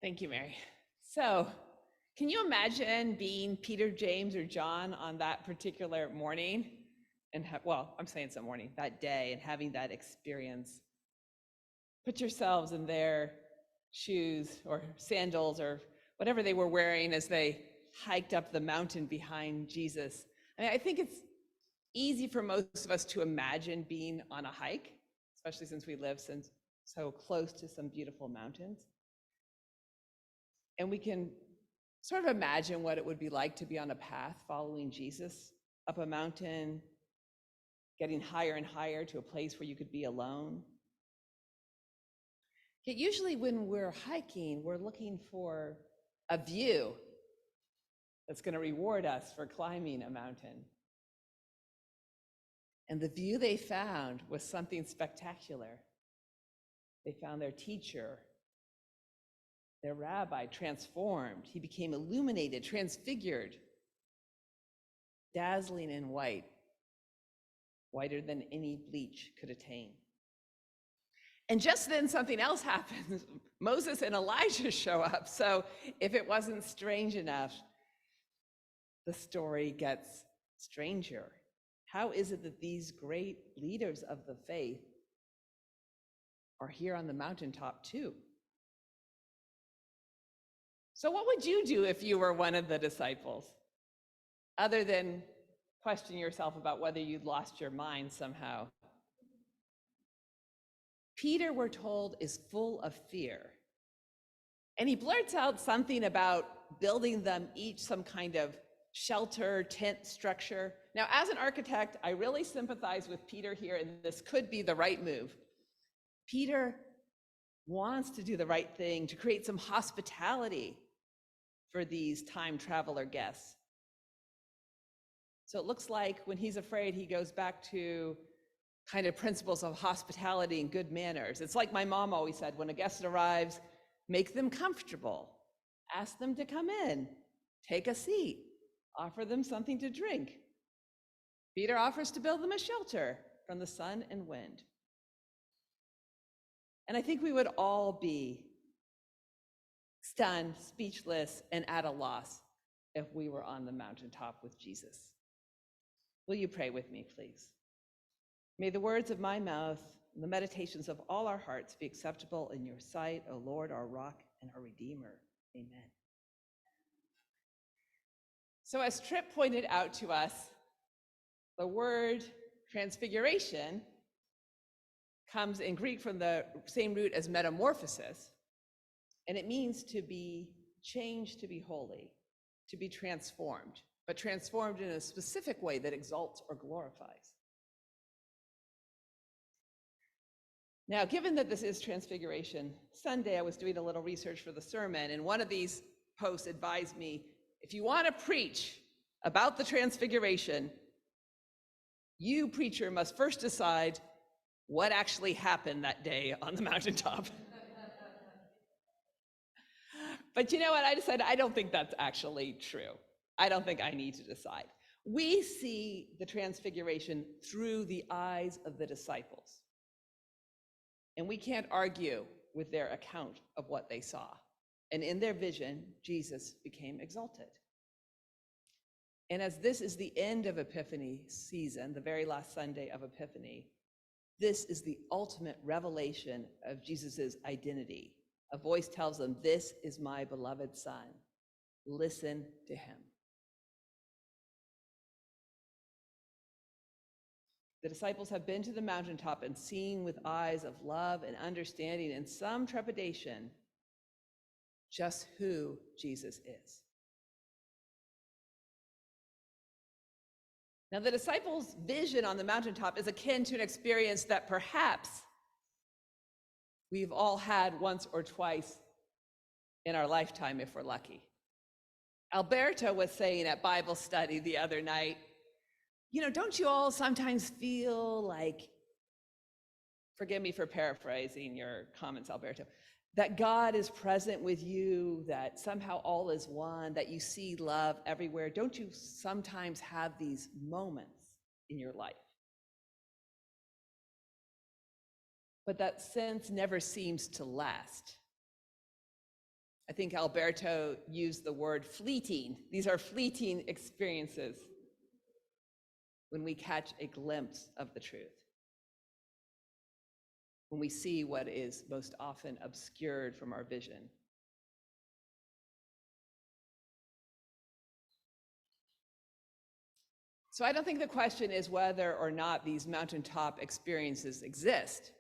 Thank you, Mary. So, can you imagine being Peter, James, or John on that particular morning? And I'm saying some morning, that day, and having that experience. Put yourselves in their shoes or sandals or whatever they were wearing as they hiked up the mountain behind Jesus. I think it's easy for most of us to imagine being on a hike, especially since we live so close to some beautiful mountains. And we can sort of imagine what it would be like to be on a path following Jesus up a mountain, getting higher and higher to a place where you could be alone. Yet usually when we're hiking, we're looking for a view that's going to reward us for climbing a mountain. And the view they found was something spectacular. They found their teacher, their rabbi, transformed. He became illuminated, transfigured, dazzling in white, whiter than any bleach could attain. And just then something else happens. Moses and Elijah show up. So if it wasn't strange enough, the story gets stranger. How is it that these great leaders of the faith are here on the mountaintop too? So what would you do if you were one of the disciples, other than question yourself about whether you'd lost your mind somehow? Peter, we're told, is full of fear. And he blurts out something about building them each some kind of shelter, tent structure. Now, as an architect, I really sympathize with Peter here, and this could be the right move. Peter wants to do the right thing, to create some hospitality for these time traveler guests. So it looks like when he's afraid, he goes back to kind of principles of hospitality and good manners. It's like my mom always said, when a guest arrives, make them comfortable, ask them to come in, take a seat, offer them something to drink. Peter offers to build them a shelter from the sun and wind. And I think we would all be stunned, speechless, and at a loss if we were on the mountaintop with Jesus. Will you pray with me, please? May the words of my mouth and the meditations of all our hearts be acceptable in your sight, O Lord, our rock and our redeemer. Amen. So as Tripp pointed out to us, the word transfiguration comes in Greek from the same root as metamorphosis, and it means to be changed, to be holy, to be transformed, but transformed in a specific way that exalts or glorifies. Now, given that this is Transfiguration Sunday, I was doing a little research for the sermon, and one of these posts advised me, if you want to preach about the Transfiguration, you, preacher, must first decide what actually happened that day on the mountaintop. But you know what? I decided I don't think that's actually true. I don't think I need to decide. We see the Transfiguration through the eyes of the disciples. And we can't argue with their account of what they saw. And in their vision, Jesus became exalted. And as this is the end of Epiphany season, the very last Sunday of Epiphany, this is the ultimate revelation of Jesus's identity. A voice tells them, "This is my beloved Son. Listen to him." The disciples have been to the mountaintop and seen with eyes of love and understanding and some trepidation just who Jesus is. Now, the disciples' vision on the mountaintop is akin to an experience that perhaps we've all had once or twice in our lifetime if we're lucky. Alberto was saying at Bible study the other night, don't you all sometimes feel like, forgive me for paraphrasing your comments, Alberto, that God is present with you, that somehow all is one, that you see love everywhere? Don't you sometimes have these moments in your life? But that sense never seems to last. I think Alberto used the word fleeting. These are fleeting experiences when we catch a glimpse of the truth, when we see what is most often obscured from our vision. So I don't think the question is whether or not these mountaintop experiences exist.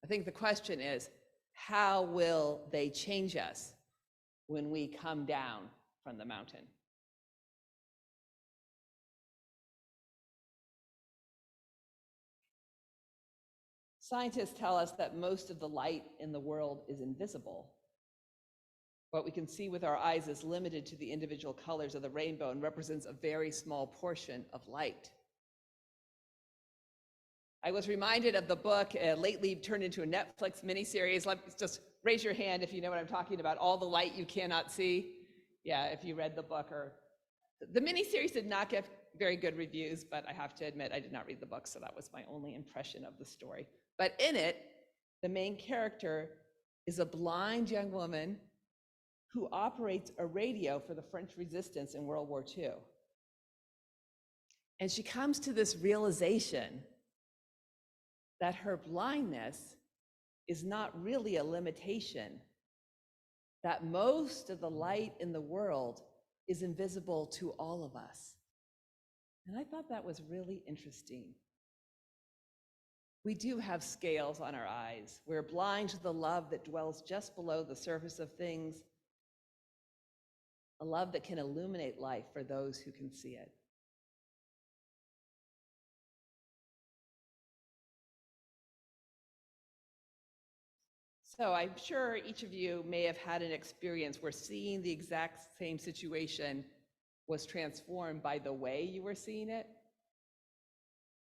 I think the question is, how will they change us when we come down from the mountain? Scientists tell us that most of the light in the world is invisible. What we can see with our eyes is limited to the individual colors of the rainbow and represents a very small portion of light. I was reminded of the book, lately turned into a Netflix miniseries. Just raise your hand if you know what I'm talking about, All the Light You Cannot See. Yeah, if you read the book. Or the miniseries did not get very good reviews, but I have to admit I did not read the book, so that was my only impression of the story. But in it, the main character is a blind young woman who operates a radio for the French resistance in World War II. And she comes to this realization that her blindness is not really a limitation, that most of the light in the world is invisible to all of us. And I thought that was really interesting. We do have scales on our eyes. We're blind to the love that dwells just below the surface of things, a love that can illuminate life for those who can see it. So I'm sure each of you may have had an experience where seeing the exact same situation was transformed by the way you were seeing it.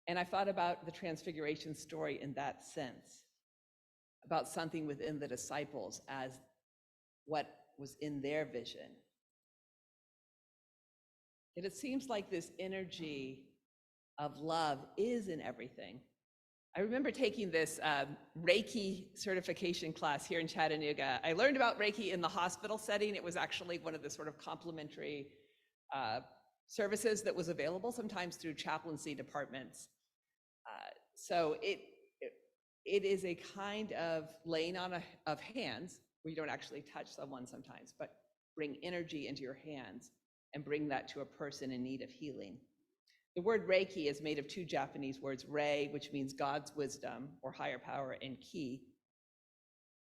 And I thought about the Transfiguration story in that sense, about something within the disciples as what was in their vision. And it seems like this energy of love is in everything. I remember taking this Reiki certification class here in Chattanooga. I learned about Reiki in the hospital setting. It was actually one of the sort of complementary services that was available, sometimes through chaplaincy departments. So it is a kind of laying on of hands where you don't actually touch someone sometimes, but bring energy into your hands and bring that to a person in need of healing. The word Reiki is made of two Japanese words, rei, which means God's wisdom or higher power, and ki,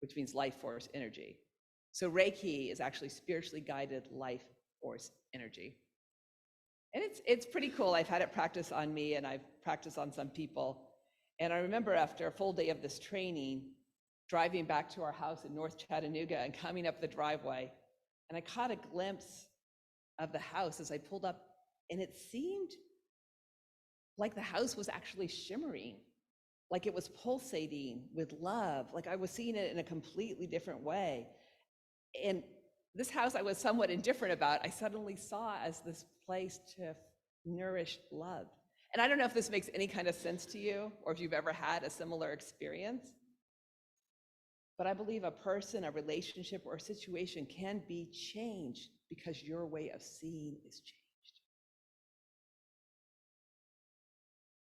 which means life force energy. So Reiki is actually spiritually guided life force energy. And it's pretty cool. I've had it practice on me and I've practiced on some people. And I remember after a full day of this training, driving back to our house in North Chattanooga and coming up the driveway, and I caught a glimpse of the house as I pulled up, and it seemed like the house was actually shimmering, like it was pulsating with love, like I was seeing it in a completely different way. And this house I was somewhat indifferent about, I suddenly saw as this place to nourish love. And I don't know if this makes any kind of sense to you, or if you've ever had a similar experience, but I believe a person, a relationship, or a situation can be changed because your way of seeing is changed.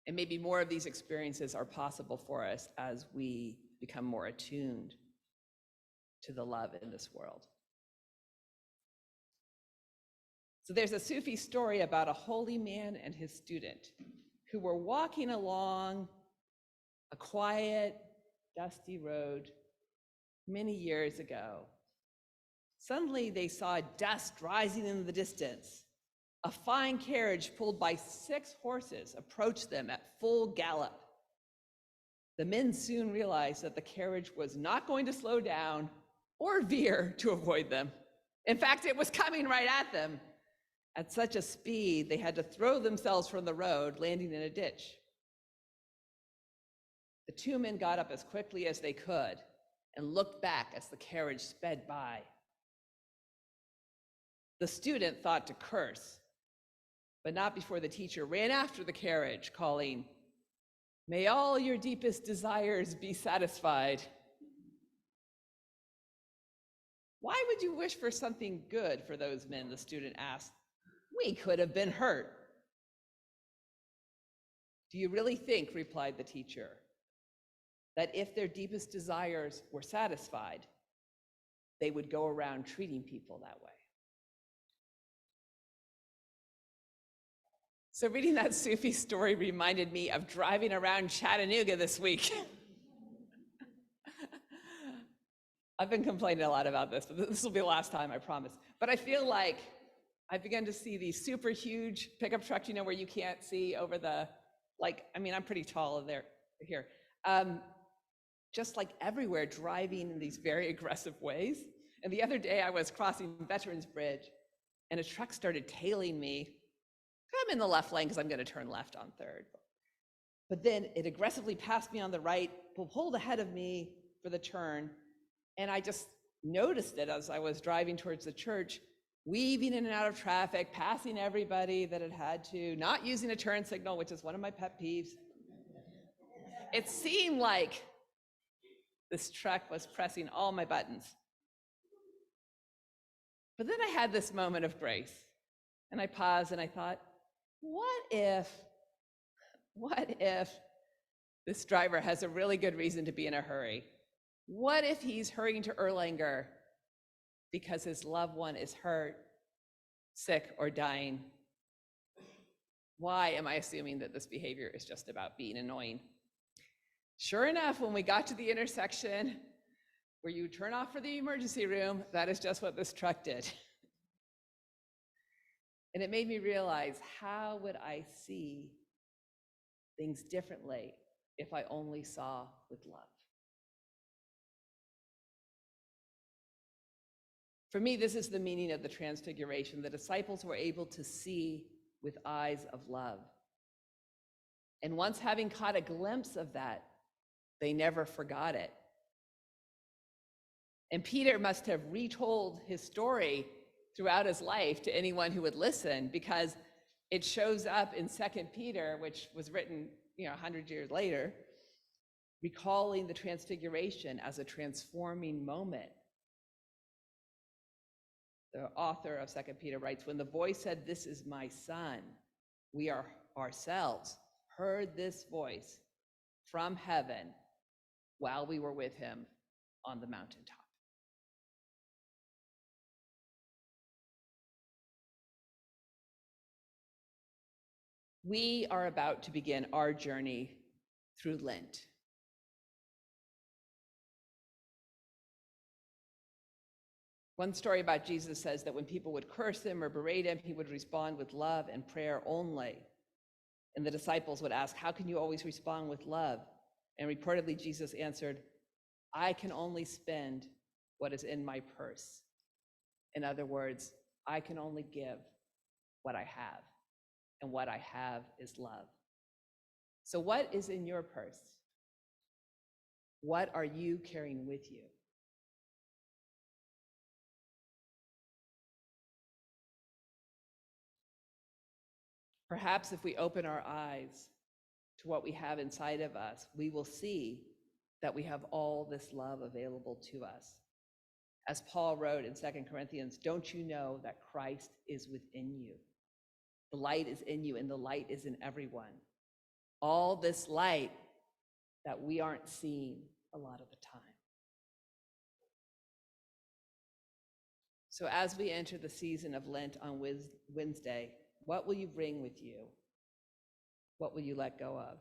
And maybe more of these experiences are possible for us as we become more attuned to the love in this world. So there's a Sufi story about a holy man and his student who were walking along a quiet, dusty road many years ago. Suddenly they saw dust rising in the distance. A fine carriage pulled by 6 horses approached them at full gallop. The men soon realized that the carriage was not going to slow down or veer to avoid them. In fact, it was coming right at them. At such a speed, they had to throw themselves from the road, landing in a ditch. The 2 men got up as quickly as they could and looked back as the carriage sped by. The student thought to curse, but not before the teacher ran after the carriage, calling, "May all your deepest desires be satisfied." Why would you wish for something good for those men? The student asked. We could have been hurt. Do you really think, replied the teacher, that if their deepest desires were satisfied, they would go around treating people that way? So reading that Sufi story reminded me of driving around Chattanooga this week. I've been complaining a lot about this, but this will be the last time, I promise. But I feel like I began to see these super huge pickup trucks, you know, where you can't see over the, like, I mean, I'm pretty tall here. Just like everywhere, driving in these very aggressive ways. And the other day I was crossing Veterans Bridge and a truck started tailing me. I'm in the left lane because I'm going to turn left on 3rd. But then it aggressively passed me on the right, pulled ahead of me for the turn. And I just noticed it as I was driving towards the church, weaving in and out of traffic, passing everybody that it had to, not using a turn signal, which is one of my pet peeves. It seemed like this truck was pressing all my buttons. But then I had this moment of grace, and I paused and I thought, what if this driver has a really good reason to be in a hurry? What if he's hurrying to Erlanger because his loved one is hurt, sick, or dying? Why am I assuming that this behavior is just about being annoying? Sure enough, when we got to the intersection where you turn off for the emergency room, that is just what this truck did. And it made me realize, how would I see things differently if I only saw with love? For me, this is the meaning of the Transfiguration. The disciples were able to see with eyes of love. And once having caught a glimpse of that, they never forgot it. And Peter must have retold his story throughout his life to anyone who would listen, because it shows up in 2 Peter, which was written 100 years later, recalling the Transfiguration as a transforming moment. The author of 2 Peter writes, when the voice said, "This is my son," we are ourselves heard this voice from heaven while we were with him on the mountaintop. We are about to begin our journey through Lent. One story about Jesus says that when people would curse him or berate him, he would respond with love and prayer only. And the disciples would ask, how can you always respond with love? And reportedly, Jesus answered, I can only spend what is in my purse. In other words, I can only give what I have. And what I have is love. So what is in your purse? What are you carrying with you? Perhaps if we open our eyes to what we have inside of us, we will see that we have all this love available to us. As Paul wrote in 2 Corinthians, don't you know that Christ is within you? The light is in you, and the light is in everyone. All this light that we aren't seeing a lot of the time. So as we enter the season of Lent on Wednesday, what will you bring with you? What will you let go of?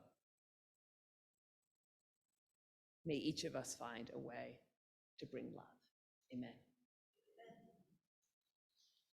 May each of us find a way to bring love. Amen.